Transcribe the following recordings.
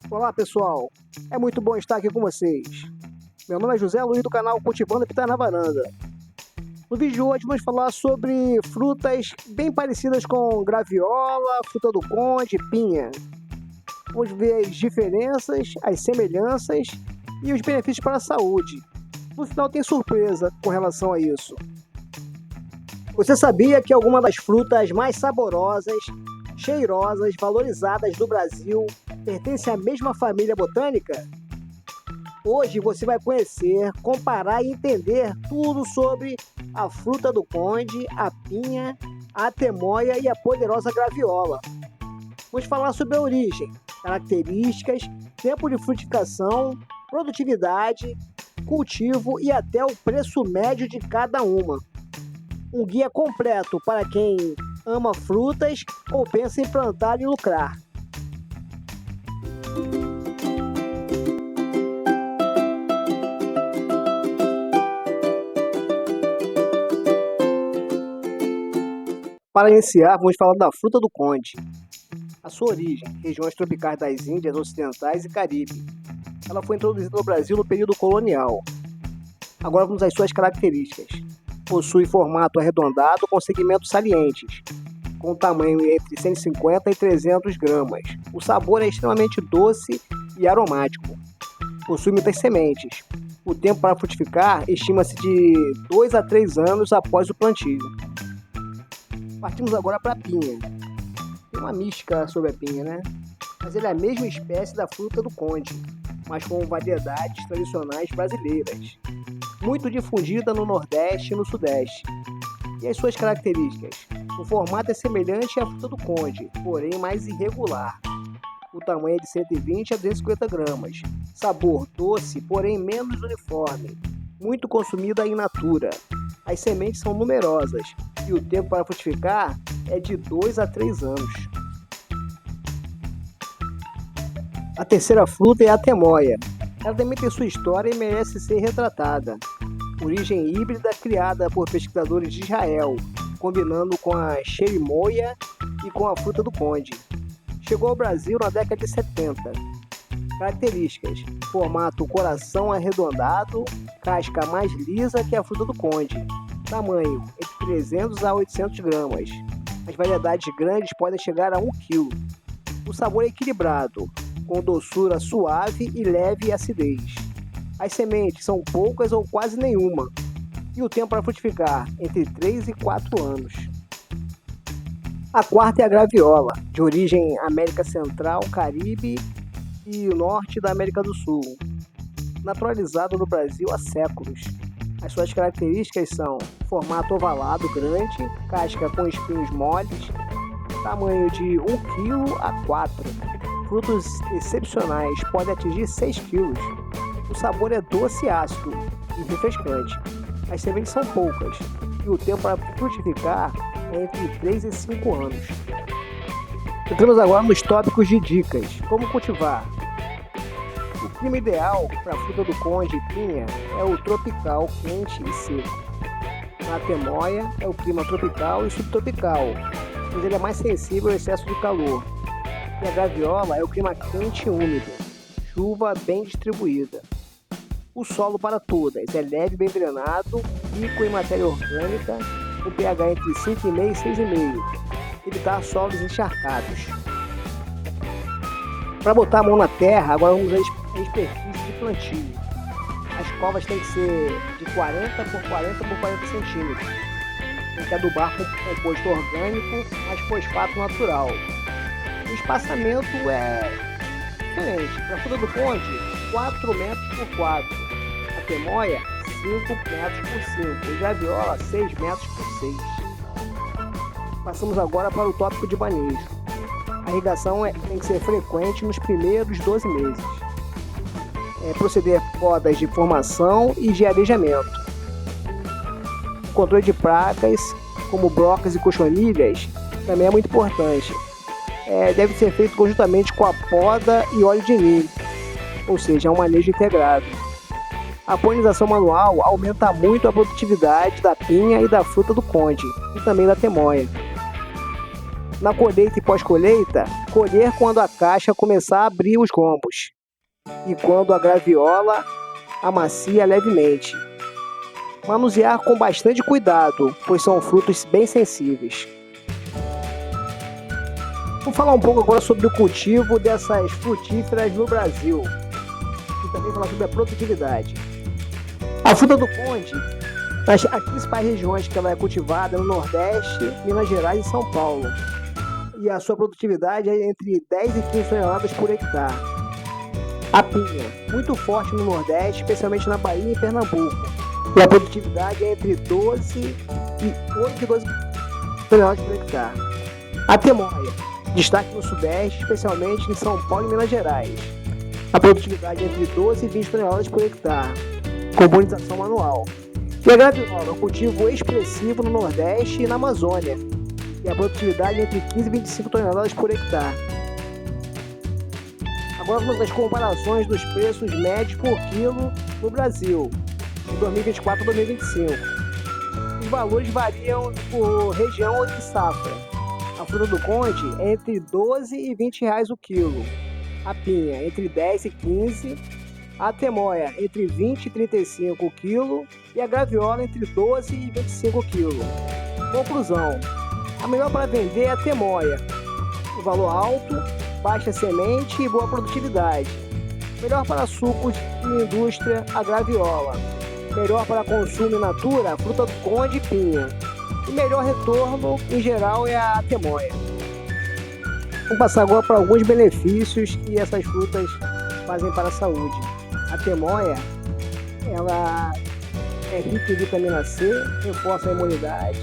Olá pessoal, é muito bom estar aqui com vocês. Meu nome é José Luiz do canal Cultivando Pitar na Varanda. No vídeo de hoje vamos falar sobre frutas bem parecidas com graviola, fruta do conde, pinha. Vamos ver as diferenças, as semelhanças e os benefícios para a saúde. No final tem surpresa com relação a isso. Você sabia que algumas das frutas mais saborosas, cheirosas, valorizadas do Brasil pertencem à mesma família botânica? Hoje você vai conhecer, comparar e entender tudo sobre a fruta do conde, a pinha, a temoia e a poderosa graviola. Vamos falar sobre a origem, características, tempo de frutificação, produtividade, cultivo e até o preço médio de cada uma. Um guia completo para quem ama frutas ou pensa em plantar e lucrar. Para iniciar, vamos falar da fruta do conde. A sua origem, regiões tropicais das Índias Ocidentais e Caribe. Ela foi introduzida no Brasil no período colonial. Agora vamos às suas características. Possui formato arredondado com segmentos salientes, com tamanho entre 150 e 300 gramas. O sabor é extremamente doce e aromático. Possui muitas sementes. O tempo para frutificar estima-se de 2 a 3 anos após o plantio. Partimos agora para a pinha. Tem uma mística sobre a pinha, né? Mas ela é a mesma espécie da fruta do conde, mas com variedades tradicionais brasileiras. Muito difundida no Nordeste e no Sudeste. E as suas características? O formato é semelhante à fruta do conde, porém mais irregular. O tamanho é de 120 a 250 gramas. Sabor doce, porém menos uniforme. Muito consumida in natura. As sementes são numerosas e o tempo para frutificar é de 2 a 3 anos. A terceira fruta é a temoia. Ela também tem sua história e merece ser retratada. Origem híbrida criada por pesquisadores de Israel, combinando com a cherimoia e com a fruta do conde. Chegou ao Brasil na década de 70. Características: formato coração arredondado, casca mais lisa que a fruta do conde. Tamanho entre 300 a 800 gramas. As variedades grandes podem chegar a 1 kg. O sabor é equilibrado, com doçura suave e leve acidez. As sementes são poucas ou quase nenhuma. E o tempo para frutificar entre 3 e 4 anos. A quarta é a graviola, de origem América Central, Caribe e Norte da América do Sul. Naturalizado no Brasil há séculos. As suas características são formato ovalado grande, casca com espinhos moles, tamanho de 1 kg a 4. Frutos excepcionais, podem atingir 6 kg. O sabor é doce e ácido e refrescante. As sementes são poucas e o tempo para frutificar é entre 3 e 5 anos. Entramos agora nos tópicos de dicas. Como cultivar? O clima ideal para a fruta do conde e pinha é o tropical, quente e seco. Na temoia é o clima tropical e subtropical, pois ele é mais sensível ao excesso de calor. E a graviola é o clima quente e úmido, chuva bem distribuída. O solo para todas é leve e bem drenado, rico em matéria orgânica, com pH entre 5,5 e 6,5. Evitar solos encharcados. Para botar a mão na terra, agora vamos às superfícies de plantio. As covas têm que ser de 40 por 40 por 40 centímetros. Tem que adubar com composto orgânico, mais fosfato natural. O espaçamento é diferente. Para a fruta do conde, 4 metros por 4. A temoia, 5 metros por 5. E graviola, 6 metros por 6. Passamos agora para o tópico de manejo. A irrigação tem que ser frequente nos primeiros 12 meses. Proceder podas de formação e de arejamento. O controle de pragas, como brocas e cochonilhas, também é muito importante. Deve ser feito conjuntamente com a poda e óleo de ninho, ou seja, é um manejo integrado. A polinização manual aumenta muito a produtividade da pinha e da fruta do conde, e também da temoia. Na colheita e pós-colheita, colher quando a caixa começar a abrir os gomos e quando a graviola amacia levemente. Manusear com bastante cuidado, pois são frutos bem sensíveis. Vou falar um pouco agora sobre o cultivo dessas frutíferas no Brasil e também falar sobre a produtividade. A fruta do conde, as principais regiões que ela é cultivada no Nordeste, Minas Gerais e São Paulo. E a sua produtividade é entre 10 e 15 toneladas por hectare. A pinha, muito forte no Nordeste, especialmente na Bahia e Pernambuco. E a produtividade é entre 8 e 12 toneladas por hectare. A temoia, destaque no Sudeste, especialmente em São Paulo e Minas Gerais. A produtividade é entre 12 e 20 toneladas por hectare, com polinização manual. E a graviola, um cultivo expressivo no Nordeste e na Amazônia. E a produtividade é entre 15 e 25 toneladas por hectare. Agora vamos às comparações dos preços médios por quilo no Brasil, de 2024 a 2025. Os valores variam por região e safra. A fruta do conde é entre 12 e 20 reais o quilo. A pinha entre 10 e 15. A temoia entre 20 e 35 o quilo. E a graviola entre 12 e 25 o quilo. Conclusão: a melhor para vender é a temoia. O valor alto, baixa semente e boa produtividade. Melhor para sucos e indústria, a graviola. Melhor para consumo in natura, a fruta do conde e pinha. E melhor retorno, em geral, é a temoia. Vamos passar agora para alguns benefícios que essas frutas fazem para a saúde. A temoia, ela é rica em vitamina C, reforça a imunidade,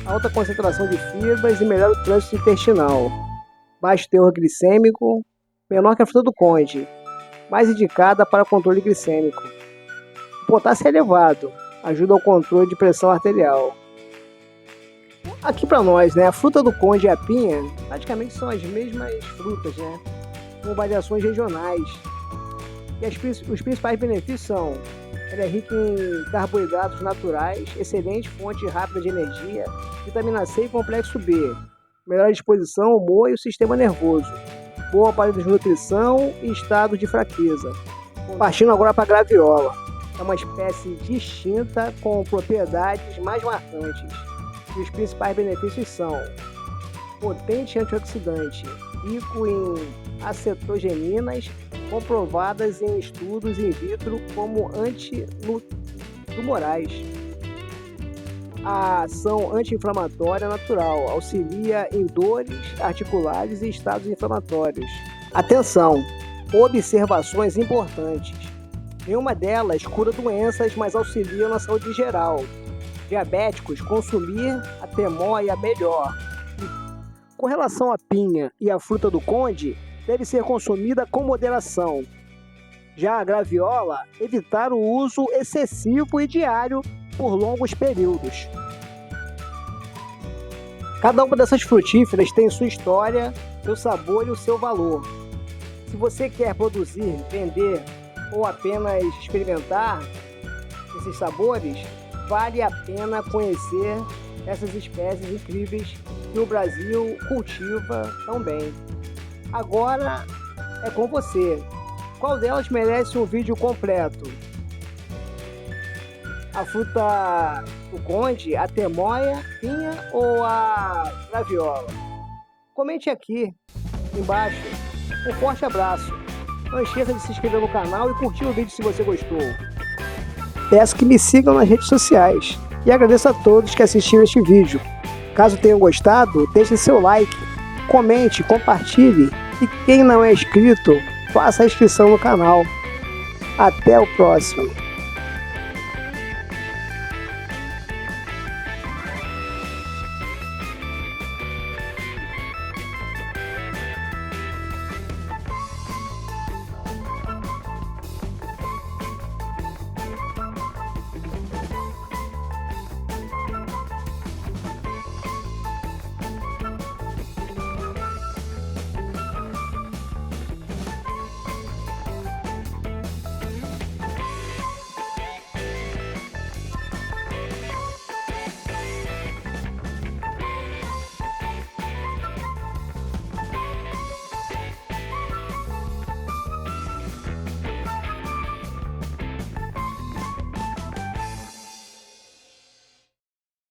alta concentração de fibras e melhora o trânsito intestinal. Baixo teor glicêmico, menor que a fruta do conde, mais indicada para controle glicêmico. O potássio é elevado, ajuda ao controle de pressão arterial. Aqui para nós, a fruta do conde e a pinha praticamente são as mesmas frutas, com variações regionais. E os principais benefícios são: ela é rica em carboidratos naturais, excelente fonte rápida de energia, vitamina C e complexo B, melhora a disposição, humor e o sistema nervoso, boa para desnutrição e estado de fraqueza. Partindo agora para a graviola, é uma espécie distinta com propriedades mais marcantes. E os principais benefícios são: potente antioxidante, rico em acetogeninas, comprovadas em estudos in vitro como antitumorais. A ação anti-inflamatória natural auxilia em dores articulares e estados inflamatórios. Atenção! Observações importantes. Nenhuma delas cura doenças, mas auxilia na saúde geral. Diabéticos, consumir a temoia melhor. Com relação à pinha e à fruta do conde, deve ser consumida com moderação. Já a graviola, evitar o uso excessivo e diário por longos períodos. Cada uma dessas frutíferas tem sua história, seu sabor e o seu valor. Se você quer produzir, vender ou apenas experimentar esses sabores, vale a pena conhecer essas espécies incríveis que o Brasil cultiva tão bem. Agora é com você. Qual delas merece um vídeo completo? A fruta do conde, a temoia, pinha ou a graviola? Comente aqui embaixo. Um forte abraço. Não esqueça de se inscrever no canal e curtir o vídeo se você gostou. Peço que me sigam nas redes sociais e agradeço a todos que assistiram este vídeo. Caso tenham gostado, deixe seu like, comente, compartilhe e quem não é inscrito, faça a inscrição no canal. Até o próximo.